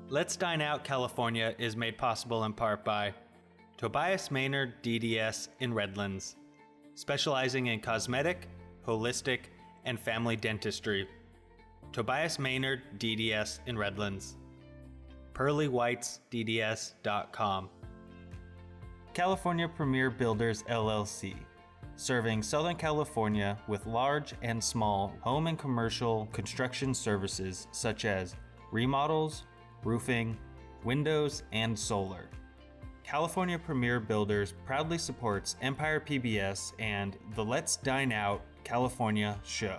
Let's Dine Out California is made possible in part by Tobias Maynard DDS in Redlands, specializing in cosmetic, holistic, and family dentistry. Tobias Maynard DDS in Redlands. PearlyWhitesDDS.com. California Premier Builders LLC, serving Southern California with large and small home and commercial construction services such as remodels, roofing, windows, and solar. California Premier Builders proudly supports Empire PBS and the Let's Dine Out California show.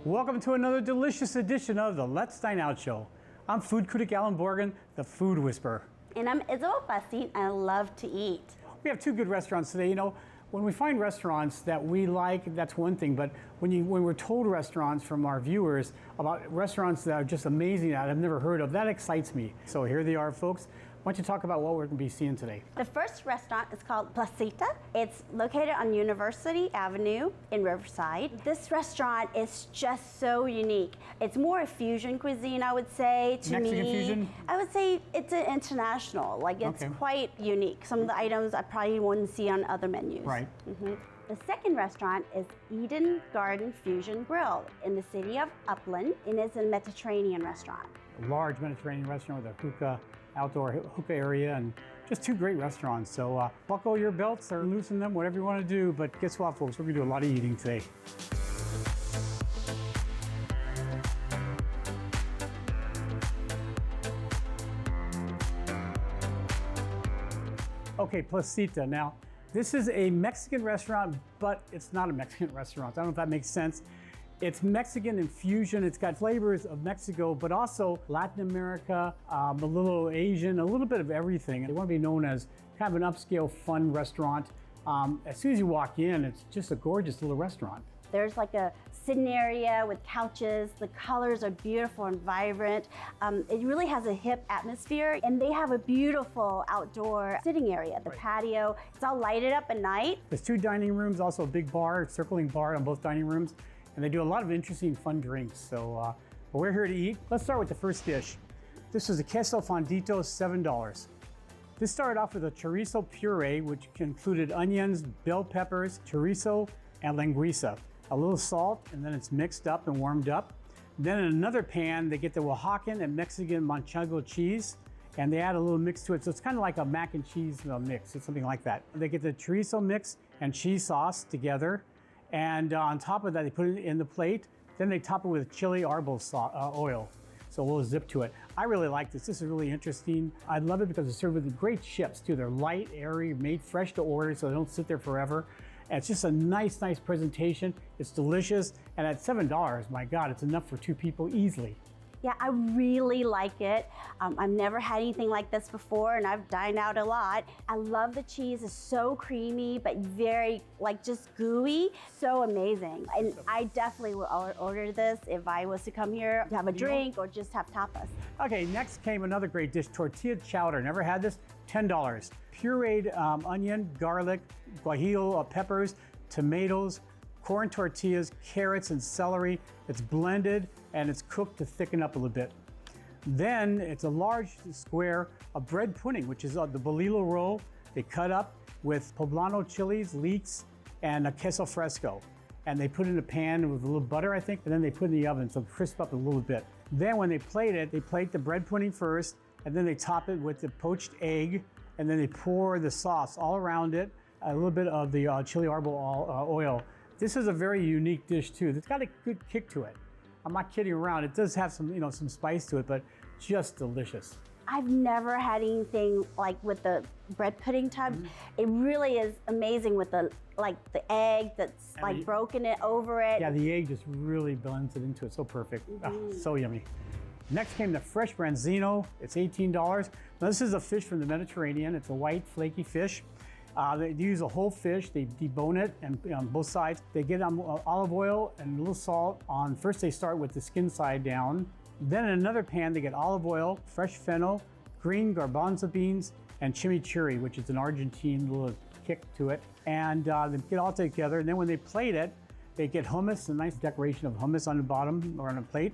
Welcome to another delicious edition of the Let's Dine Out show. I'm food critic Allan Borgen, the Food Whisperer. And I'm Isabel Placita, I love to eat. We have two good restaurants today. You know, when we find restaurants that we like, that's one thing, but when we're told restaurants from our viewers about restaurants that are just amazing that I've never heard of, that excites me. So here they are, folks. Why don't you talk about what we're going to be seeing today? The first restaurant is called Placita. It's located on University Avenue in Riverside. This restaurant is just so unique. It's more a fusion cuisine, I would say. To Mexican me, fusion? I would say it's an international. Like it's quite unique. Some of the items I probably wouldn't see on other menus. Right. The second restaurant is Eden Garden Fusion Grill in the city of Upland, and it's a Mediterranean restaurant. A large Mediterranean restaurant with a outdoor hookah area, and just two great restaurants. So buckle your belts or loosen them, whatever you want to do. But guess what, folks? We're going to do a lot of eating today. Okay, Placita. Now, this is a Mexican restaurant, but it's not a Mexican restaurant. I don't know if that makes sense. It's Mexican infusion. It's got flavors of Mexico, but also Latin America, a little Asian, a little bit of everything. They want to be known as kind of an upscale, fun restaurant. As soon as you walk in, it's just a gorgeous little restaurant. There's like a sitting area with couches. The colors are beautiful and vibrant. It really has a hip atmosphere, and they have a beautiful outdoor sitting area. The patio, it's all lighted up at night. There's two dining rooms, also a big bar, circling bar on both dining rooms. And they do a lot of interesting, fun drinks. So we're here to eat. Let's start with the first dish. This is a queso fondito, $7. This started off with a chorizo puree, which included onions, bell peppers, chorizo, and linguiça. A little salt, and then it's mixed up and warmed up. Then in another pan, they get the Oaxacan and Mexican manchego cheese, and they add a little mix to it. So it's kind of like a mac and cheese mix. It's something like that. They get the chorizo mix and cheese sauce together. And on top of that, they put it in the plate. Then they top it with chili arbol oil. So we'll zip to it. I really like this. This is really interesting. I love it because it's served with great chips too. They're light, airy, made fresh to order, so they don't sit there forever. And it's just a nice presentation. It's delicious. And at $7, my God, it's enough for two people easily. Yeah, I really like it. I've never had anything like this before, and I've dined out a lot. I love the cheese. It's so creamy, but very just gooey. So amazing. And I definitely would order this if I was to come here to have a drink or just have tapas. Okay, next came another great dish, Tortilla Chowder. Never had this, $10. Pureed onion, garlic, guajillo peppers, tomatoes, corn tortillas, carrots, and celery. It's blended and it's cooked to thicken up a little bit. Then it's a large square of bread pudding, which is the bolillo roll. They cut up with poblano chilies, leeks, and a queso fresco. And they put it in a pan with a little butter, I think, and then they put it in the oven so crisp up a little bit. Then when they plate it, they plate the bread pudding first, and then they top it with the poached egg, and then they pour the sauce all around it, a little bit of the chili arbol oil. This is a very unique dish too. It's got a good kick to it. I'm not kidding around. It does have some, some spice to it, but just delicious. I've never had anything like with the bread pudding type. It really is amazing with the egg that's broken it over it. Yeah, the egg just really blends it into it. So perfect. Oh, so yummy. Next came the fresh branzino. It's $18. Now this is a fish from the Mediterranean. It's a white flaky fish. They use a whole fish. They debone it and on both sides. They get olive oil and a little salt on. First, they start with the skin side down. Then in another pan, they get olive oil, fresh fennel, green garbanzo beans, and chimichurri, which is an Argentine little kick to it. And they get all together. And then when they plate it, they get hummus, a nice decoration of hummus on the bottom or on a plate.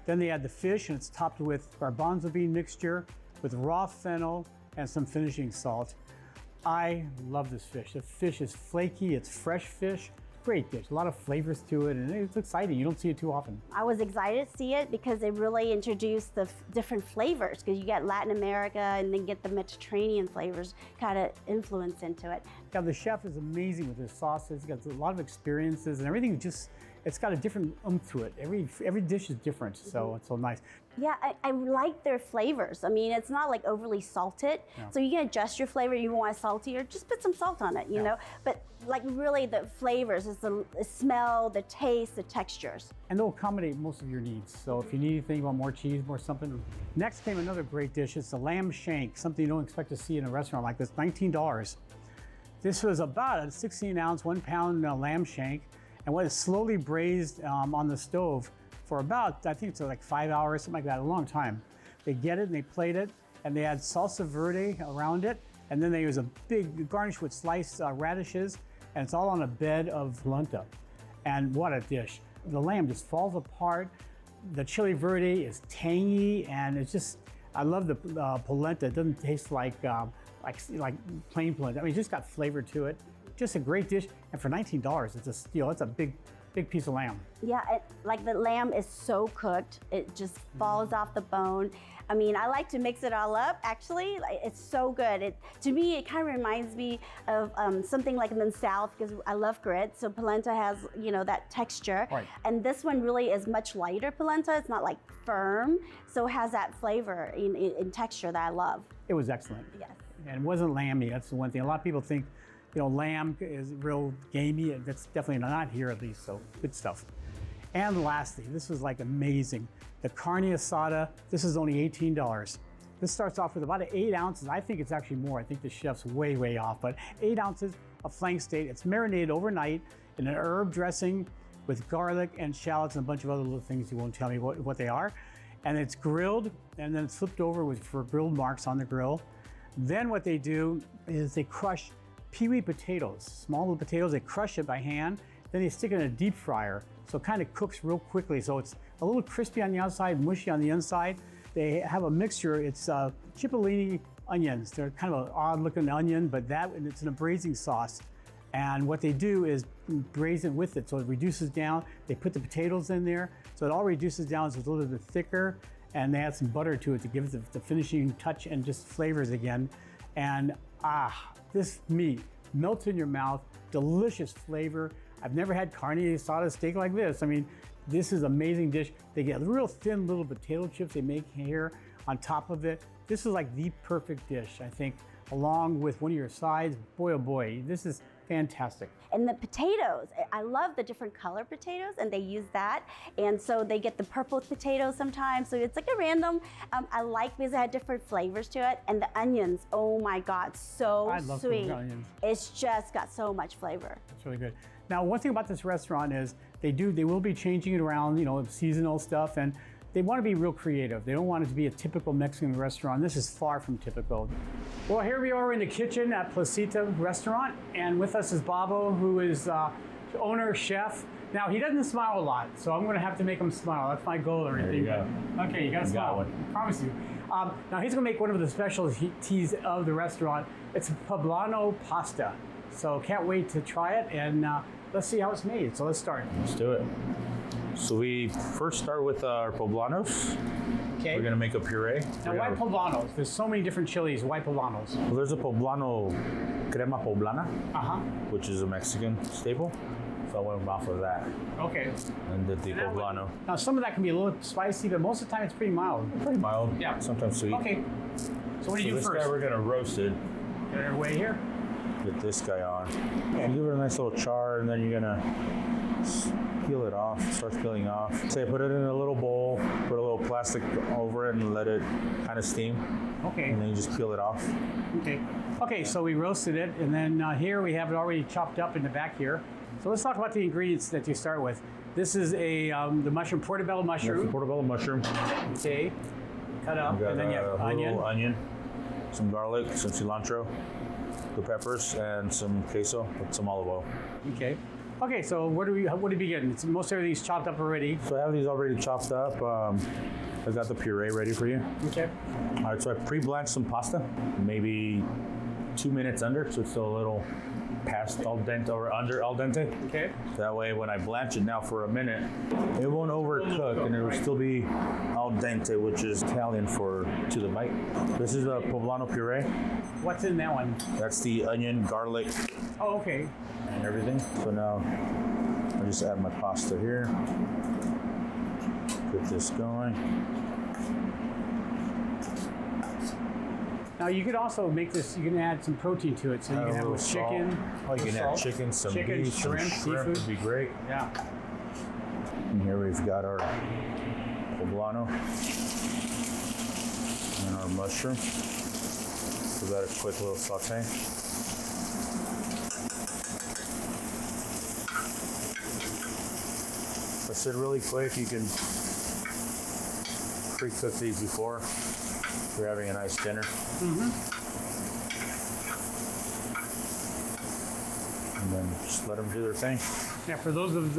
Then they add the fish, and it's topped with garbanzo bean mixture with raw fennel and some finishing salt. I love this fish. The fish is flaky, it's fresh fish. Great dish, a lot of flavors to it, and it's exciting. You don't see it too often. I was excited to see it because they really introduced the different flavors, because you get Latin America and then get the Mediterranean flavors kind of influence into it. Yeah, the chef is amazing with his sauces. He's got a lot of experiences, and everything it's got a different to it. Every dish is different, so it's so nice. Yeah, I like their flavors. I mean, it's not like overly salted, so you can adjust your flavor. You want it saltier, just put some salt on it, you know? But like really the flavors is the smell, the taste, the textures. And they'll accommodate most of your needs. So if you need anything, you want more cheese, more something. Next came another great dish. It's the lamb shank, something you don't expect to see in a restaurant like this, $19. This was about a 16-ounce, 1-pound lamb shank, and what is slowly braised on the stove for about, I think it's like 5 hours, something like that, a long time. They get it and they plate it, and they add salsa verde around it, and then they use a big garnish with sliced radishes, and it's all on a bed of polenta. And what a dish. The lamb just falls apart. The chili verde is tangy, and it's just, I love the polenta. It doesn't taste like plain polenta. I mean, it's just got flavor to it. Just a great dish, and for $19, it's a steal. It's a big piece of lamb. Yeah, like the lamb is so cooked, it just falls off the bone. I mean, I like to mix it all up, actually. It's so good. To me, it kind of reminds me of something like in the South, because I love grits, so polenta has, you know, that texture. Right. And this one really is much lighter polenta. It's not like firm, so it has that flavor in texture that I love. It was excellent. Yes. And it wasn't lamby, that's the one thing. A lot of people think, you know, lamb is real gamey. That's definitely not here, at least, so good stuff. And lastly, this was like amazing. The Carne Asada, this is only $18. This starts off with about 8 ounces. I think it's actually more. I think the chef's way off, but 8 ounces of flank steak. It's marinated overnight in an herb dressing with garlic and shallots and a bunch of other little things you won't tell me what they are. And it's grilled, and then it's flipped over for grilled marks on the grill. Then what they do is they crush peewee potatoes, small little potatoes. They crush it by hand. Then they stick it in a deep fryer, so it kind of cooks real quickly. So it's a little crispy on the outside, mushy on the inside. They have a mixture. It's cipollini onions. They're kind of an odd-looking onion, but it's in a braising sauce. And what they do is braise it with it, so it reduces down. They put the potatoes in there, so it all reduces down, so it's a little bit thicker. And they add some butter to it to give it the finishing touch and just flavors again. And this meat melts in your mouth, delicious flavor. I've never had carne asada steak like this. I mean, this is an amazing dish. They get real thin little potato chips they make here on top of it. This is like the perfect dish, I think, along with one of your sides. Boy, oh boy, this is fantastic. And the potatoes, I love the different color potatoes, and they use that. And so they get the purple potatoes sometimes. So it's like a random, I like because it had different flavors to it. And the onions, oh my God, so I love sweet. Onions. It's just got so much flavor. It's really good. Now, one thing about this restaurant is they will be changing it around, you know, seasonal stuff, and they want to be real creative. They don't want it to be a typical Mexican restaurant. This is far from typical. Well, here we are in the kitchen at Placita restaurant, and with us is Babo, who is owner, chef. Now, he doesn't smile a lot, so I'm going to have to make him smile. That's my goal or anything. There you go. Okay, you got to smile. I promise you. Now, he's going to make one of the specialties of the restaurant. It's Poblano Pasta. So can't wait to try it, and let's see how it's made. So let's start. Let's do it. So we first start with our poblanos. Okay. We're gonna make a puree. Now, why poblanos? There's so many different chilies. Why poblanos? Well, there's a poblano crema poblana, which is a Mexican staple. So I went off of that. Okay. And did the poblano. Now, some of that can be a little spicy, but most of the time it's pretty mild. Pretty mild. Yeah. Sometimes sweet. Okay. So what do you do this first? guy we're gonna roast it. Get it away here. Get this guy on. You give it a nice little char, and then you're gonna Peel it off, starts peeling off. Say put it in a little bowl, put a little plastic over it and let it kind of steam. Okay. And then you just peel it off. Okay. Okay, so we roasted it, and then here we have it already chopped up in the back here. So let's talk about the ingredients that you start with. This is the mushroom, portobello mushroom. Yeah, portobello mushroom. Okay. Cut up, Got and then you have onion, some garlic, some cilantro, the peppers, and some queso with some olive oil. Okay. Okay, so what do we begin? It's most everything's chopped up already. So I have these already chopped up. I've got the puree ready for you. Okay. All right, so I pre-blanched some pasta, maybe 2 minutes under, so it's still a little past al dente or under al dente. Okay. That way, when I blanch it now for a minute, it won't overcook and it will still be al dente, which is Italian for to the bite. This is a Poblano Puree. What's in that one? That's the onion, garlic, Oh, okay. and everything. So now I just add my pasta here. Get this going. Now you could also make this, you can add some protein to it. So you can have it with chicken. Oh, you can add chicken, some beef, shrimp, some shrimp would be great. Yeah. And here we've got our poblano and our mushroom. So that a quick little saute. I said really quick, you can pre-cook these before if you're having a nice dinner. And then just let them do their thing. Yeah, for those of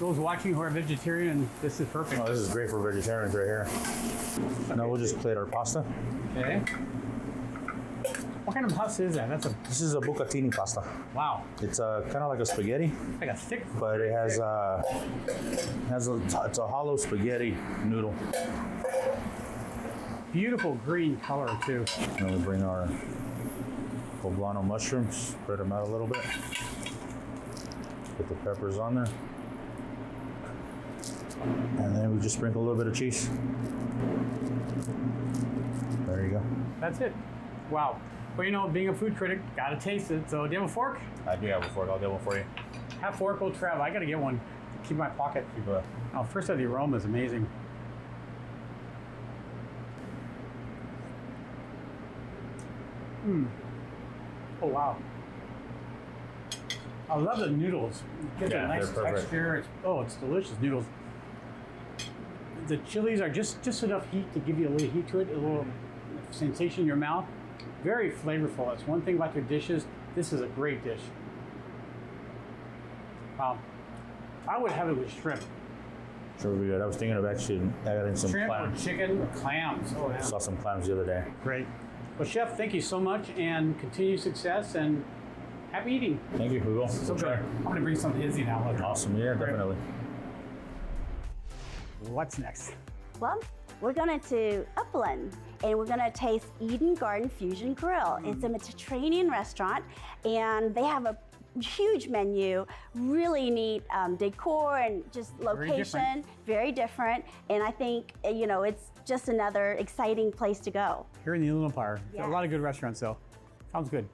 those watching who are vegetarian, this is perfect. Oh, this is great for vegetarians right here. Now we'll just plate our pasta. Okay. What kind of pasta is that? This is a Bucatini pasta. Wow. It's kind of like a spaghetti, Like a thick. but it has it's a hollow spaghetti noodle. Beautiful green color too. And we bring our poblano mushrooms, spread them out a little bit. Put the peppers on there. And then we just sprinkle a little bit of cheese. There you go. That's it. Wow. Well, you know, being a food critic, gotta taste it. So, do you have a fork? I do have a fork. I'll get one for you. Have fork will travel. I gotta get one. Keep in my pocket. Oh, first of the aroma is amazing. Oh wow. I love the noodles. It gives Yeah, a nice they're perfect. texture. It's delicious noodles. The chilies are just enough heat to give you a little heat to it, a little sensation in your mouth. Very flavorful. That's one thing about their dishes. This is a great dish. I would have it with shrimp. Sure would be good. I was thinking of actually adding some Shrimp or clams. chicken or clams. Oh, yeah. Saw some clams the other day. Great. Well, Chef, thank you so much and continued success and happy eating. Thank you, Hugo. So We'll good. try. I'm going to bring some to Izzy now. Awesome. Yeah, definitely. What's next? Well, we're going to Upland and we're going to taste Eden Garden Fusion Grill. It's a Mediterranean restaurant and they have a huge menu, really neat decor and just location, very different. And I think, you know, it's just another exciting place to go. Here in the Inland Empire. Yeah. A lot of good restaurants, though. Sounds good.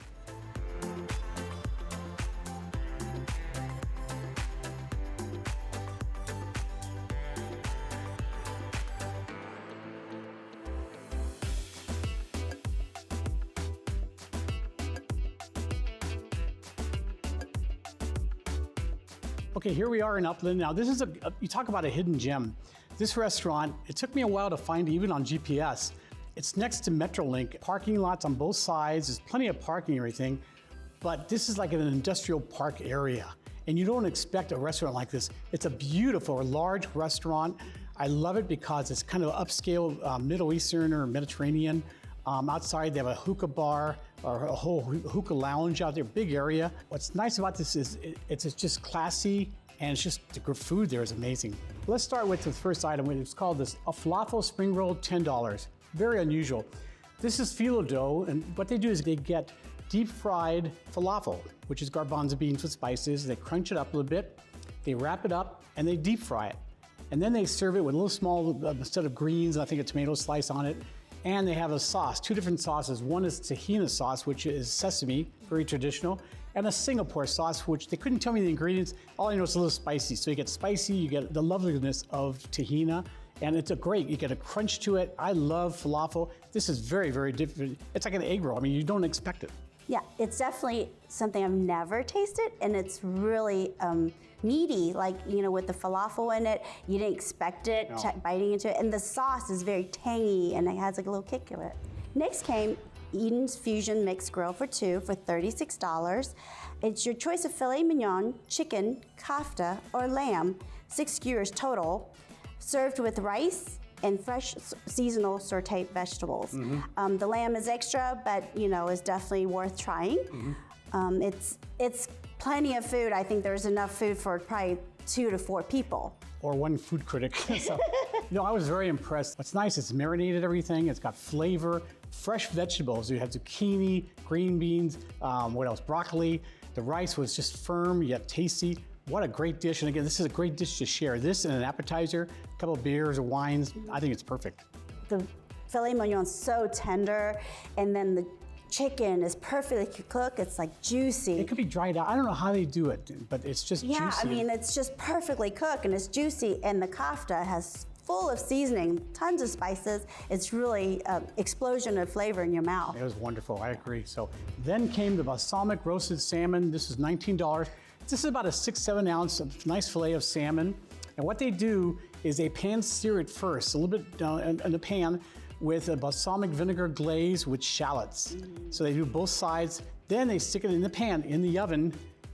Okay, here we are in Upland. Now, this is you talk about a hidden gem. This restaurant, it took me a while to find even on GPS. It's next to Metrolink, parking lots on both sides. There's plenty of parking and everything, but this is like an industrial park area. And you don't expect a restaurant like this. It's a beautiful, large restaurant. I love it because it's kind of upscale Middle Eastern or Mediterranean. Outside, they have a hookah bar or a whole hookah lounge out there, big area. What's nice about this is it's just classy and it's just the food there is amazing. Let's start with the first item. It's called a falafel spring roll, $10. Very unusual. This is phyllo dough, and what they do is they get deep fried falafel, which is garbanzo beans with spices. They crunch it up a little bit, they wrap it up, and they deep fry it. And then they serve it with a little small set of greens, I think a tomato slice on it. And they have a sauce, two different sauces. One is tahina sauce, which is sesame, very traditional. and a Singapore sauce, which they couldn't tell me the ingredients. All I know is a little spicy. So you get spicy, you get the loveliness of tahina, and it's you get a crunch to it. I love falafel. This is very, very different. It's like an egg roll. I mean, you don't expect it. Yeah, it's definitely something I've never tasted, and it's really meaty, like, you know, with the falafel in it. You didn't expect it, biting into it, and the sauce is very tangy, and it has like a little kick to it. Next came Eden's Fusion Mixed Grill for two for $36. It's your choice of filet mignon, chicken, kofta, or lamb, 6 skewers total, served with rice and fresh seasonal sauteed vegetables. The lamb is extra, but you know, is definitely worth trying. It's plenty of food. I think there's enough food for probably 2 to 4 people. Or one food critic. So, you know, I was very impressed. What's nice, it's marinated everything. It's got flavor, fresh vegetables. You have zucchini, green beans, what else? Broccoli. The rice was just firm yet tasty. What a great dish. And again, this is a great dish to share. This and an appetizer, a couple of beers or wines. I think it's perfect. The filet mignon is so tender, and then the chicken is perfectly cooked. It's like juicy. It could be dried out. I don't know how they do it, but it's just juicy. Yeah, I mean, it's just perfectly cooked and it's juicy, and the kofta has full of seasoning, tons of spices. It's really an explosion of flavor in your mouth. It was wonderful, I agree. So then came the balsamic roasted salmon. This is $19. This is about a 6-7 ounce of nice fillet of salmon. And what they do is they pan sear it first, a little bit in the pan, with a balsamic vinegar glaze with shallots. So they do both sides. Then they stick it in the pan, in the oven,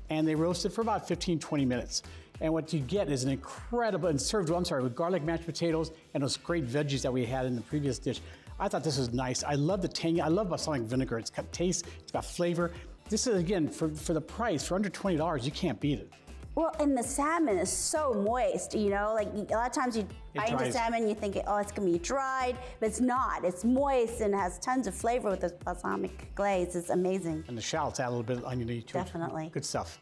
and they roast it for about 15, 20 minutes. And what you get is an incredible, and served, with garlic mashed potatoes and those great veggies that we had in the previous dish. I thought this was nice. I love the tangy, I love balsamic vinegar. It's got taste, it's got flavor. This is, again, for the price, for under $20, you can't beat it. Well, and the salmon is so moist, you know, like a lot of times you bite into salmon, you think, oh, it's gonna be dried, but it's not. It's moist and has tons of flavor with the balsamic glaze. It's amazing. And the shallots add a little bit of onion to it. Definitely. Good stuff.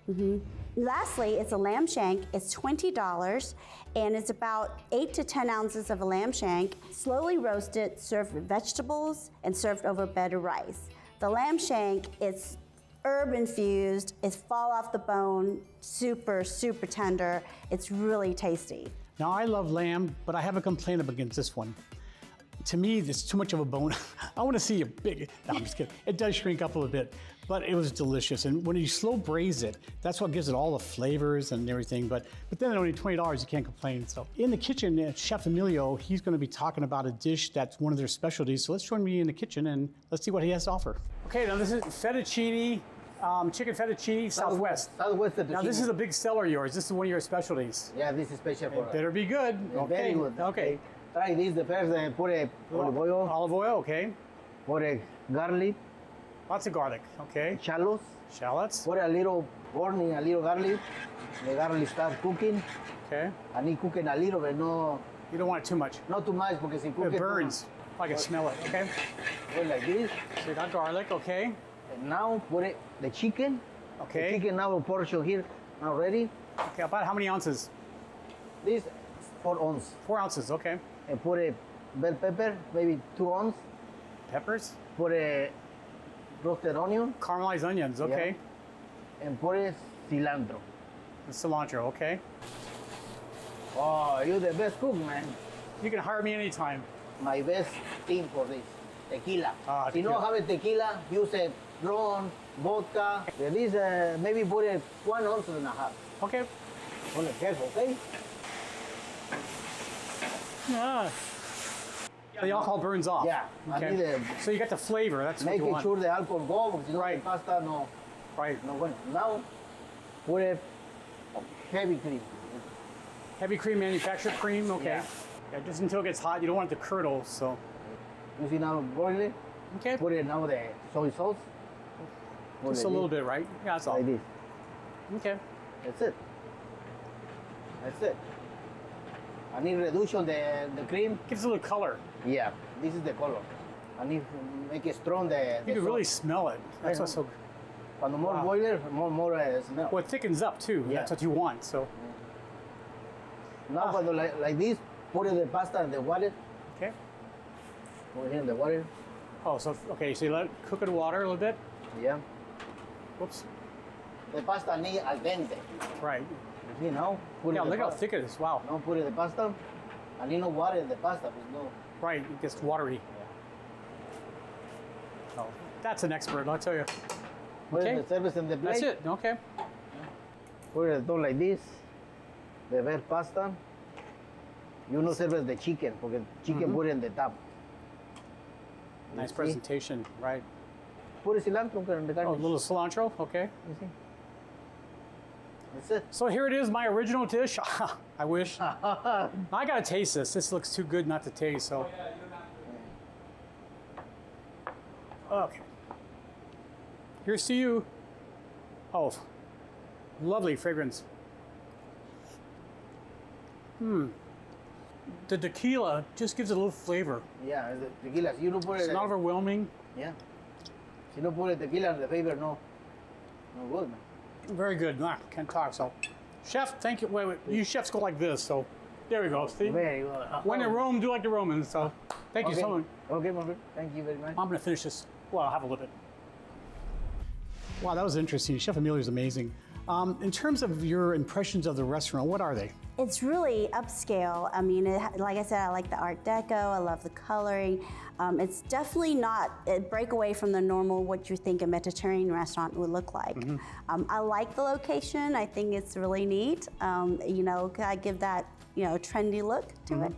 Lastly, it's a lamb shank. It's $20, and it's about 8 to 10 ounces of a lamb shank, slowly roasted, served with vegetables, and served over better rice. The lamb shank, it's herb infused, it's fall off the bone, super, super tender. It's really tasty. Now, I love lamb, but I have a complaint against this one. To me, there's too much of a bone. I want to see a big, no, I'm just kidding. It does shrink up a little bit, but it was delicious. And when you slow braise it, that's what gives it all the flavors and everything. But then at only $20, you can't complain. So in the kitchen, Chef Emilio, he's going to be talking about a dish that's one of their specialties. So let's join me in the kitchen and let's see what he has to offer. Okay, now this is fettuccine, chicken fettuccine Southwest. Southwest fettuccine. Now this is a big seller of yours. This is one of your specialties. Yeah, this is special for It better be good. Okay. Very good. Okay. Try this the first, put a olive oil, Olive oil, okay. put a garlic, Lots of garlic, okay. shallots, Shallots, put a little burning, a little garlic. The garlic start cooking. okay. I need cooking a little bit, no, You don't want it too much. not too much because if cook It burns. I can smell it, okay. Put like this. So you got garlic, okay. And now put it, the chicken. Okay. The chicken now portion here, now ready. Okay, about how many ounces? This 4 ounces. 4 ounces, okay. And put a bell pepper, maybe 2 ounces. Peppers, Put a roasted onion caramelized onions, okay. and put a cilantro. And cilantro, okay. Oh, you're the best cook, man. You can hire me anytime. My best team for this. Tequila. If you tequila. don't have a tequila, use a rum, vodka. This maybe put a 1 ounce and a half. Okay. Only careful, okay? Ah. The alcohol burns off. Yeah, I Okay. need a- So you get the flavor, that's what you Making want. sure the alcohol go, because you know Right. the pasta no. Right. No bueno. Now, put a heavy cream. Heavy cream, manufactured cream, okay. Yeah. Yeah, just until it gets hot, you don't want it to curdle, so. You see now boil it. Okay. Put it now the soy sauce. Put Just it a little this, bit, right? Yeah, that's all. like this. Okay. That's it. That's it. I need reduction the cream. Gives a little color. Yeah, this is the color. I need to make it strong the You can sauce. really smell it. That's what's so. Cuando more Wow. boiler, more smell. Well, it thickens up too. Yeah. That's what you want. So. Now cuando like this, put in the pasta in the water. Okay. Put it in the water. Oh, so okay. So you let it cook in water a little bit. Yeah. Whoops. the pasta need al dente. Right. You know, put Yeah, in the look how pasta. thick it is. Wow. No, put in the pasta. I need no water in the pasta. There's no. Right, it gets watery. Oh, that's an expert, I'll tell you. Put Okay. the service in the plate. That's it. Okay. Put it down like this. The red pasta. You no serves the chicken, porque chicken put in the top. Nice see? presentation. Right. Put cilantro in the Oh, a garnish. little cilantro. Okay. You see? That's it. So here it is, my original dish. I wish. I gotta taste this. This looks too good not to taste. So. Okay. Here's to you. Oh, lovely fragrance. The tequila just gives it a little flavor. Yeah, it's the tequila. You don't put It's it. not overwhelming. Yeah. Si no put tequila, the flavor no good, man. Very good. Can't talk. So, chef, thank you. Wait. You chefs go like this. So, there we go. See? Very good. When in Rome, do like the Romans. So, thank you so much. Okay, my friend. Thank you very much. I'm gonna finish this. Well, I'll have a little bit. Wow, that was interesting. Chef Emilio is amazing. In terms of your impressions of the restaurant, what are they? It's really upscale. I mean, like I said, I like the Art Deco. I love the coloring. It's definitely not a breakaway from the normal what you think a Mediterranean restaurant would look like. I like the location. I think it's really neat. You know, I give that trendy look to it.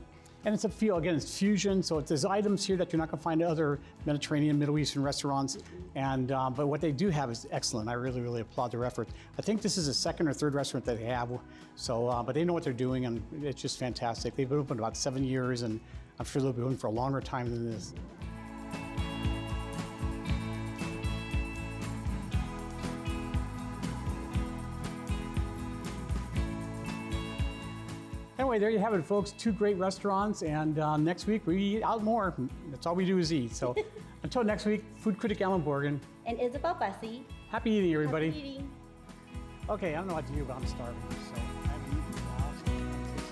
And it's a feel, again, it's fusion, so there's items here that you're not gonna find at other Mediterranean, Middle Eastern restaurants. And but what they do have is excellent. I really, really applaud their effort. I think this is the second or third restaurant that they have. So, but they know what they're doing, and it's just fantastic. They've been open about 7 years, and I'm sure they'll be open for a longer time than this. Anyway, there you have it, folks. 2 great restaurants, and next week we eat out more. That's all we do is eat. So until next week, food critic Allan Borgen. And Isabel Bussey. Happy eating, everybody. Happy eating. Okay, I don't know what to do, but I'm starving. So I haven't eaten in a while, so I'm gonna taste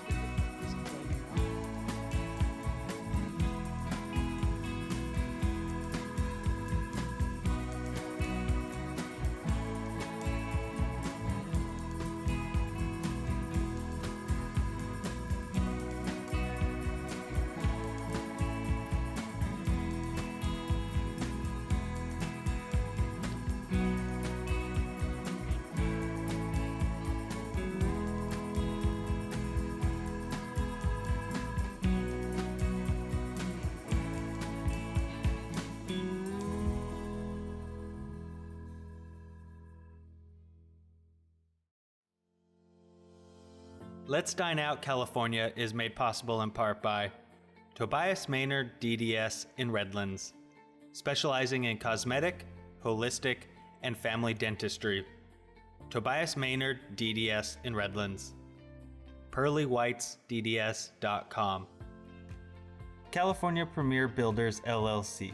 Let's Dine Out California is made possible in part by Tobias Maynard DDS in Redlands, specializing in cosmetic, holistic, and family dentistry. Tobias Maynard DDS in Redlands. PearlyWhitesDDS.com. California Premier Builders LLC,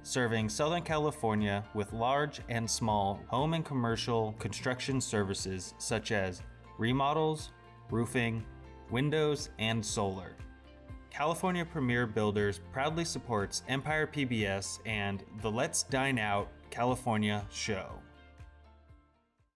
serving Southern California with large and small home and commercial construction services such as remodels, roofing, windows, and solar. California Premier Builders proudly supports Empire PBS and the Let's Dine Out California show.